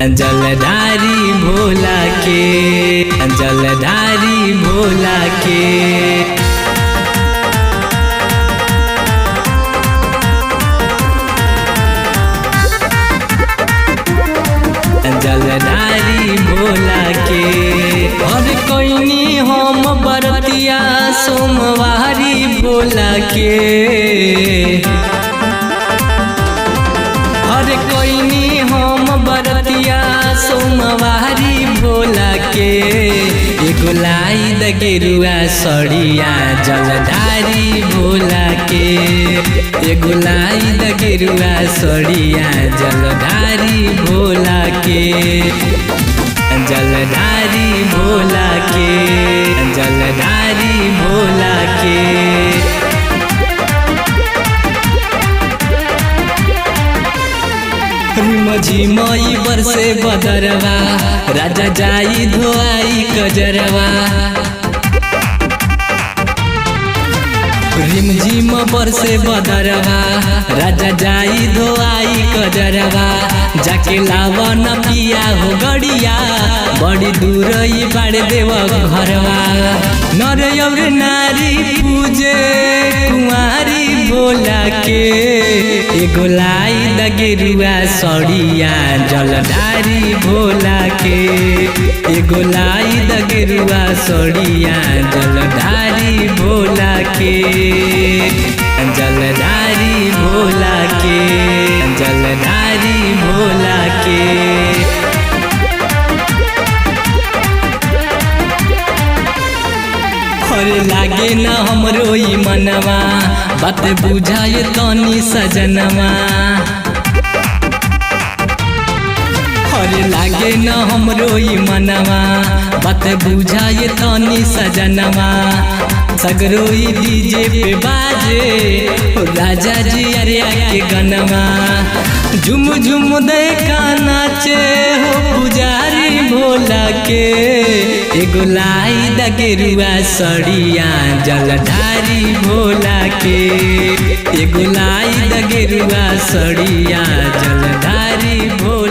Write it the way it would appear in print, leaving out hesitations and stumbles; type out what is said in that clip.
जलधारी भोला के, जलधारी भोला के। जलधारी भोला के और कोइनी हम बरतिया सोमवारी भोला के। हर कोइनी हम बरतिया सोमवारी भोला के। एगो लाई द गेरुआ सड़िया जलधारी भोला के। एगो लाई द गेरुआ सड़िया जलधारी भोला के। जलधारी भोला के, जलधारी भोला के। झिमई बरसे बदरवा राजा जाई धोआई कजरवा। रिमझिम बरसे बदरवा राजा जाई धोआई कजरवा। जाके लावन पिया हो गड़िया बड़ी दूर ही बाड़ देव घरवा। नर और नारी पूजे कुंवारी भोला के। एगो लाई द गेरुआ सड़िया जलधारी भोला के। एगो लाई द गेरुआ सड़िया जलधारी भोला के। जलधारी भोला के, जलधारी भोला के। अरे लागे न हमरो ई मनवा बात बुझाए तनी सजनवा। अरे लागे न हमरो ई मनवा बात बुझाए तनी सजनवा। सगरो ई डीजे पे बाजे राजा जी अरे के गनवा। झुम झुम देखा नाचे हो पुजारी भोला के। एगो लाई द गेरुआ सड़िया जलधारी भोला के। एगो लाई द गेरुआ सड़िया जलधारी भोला।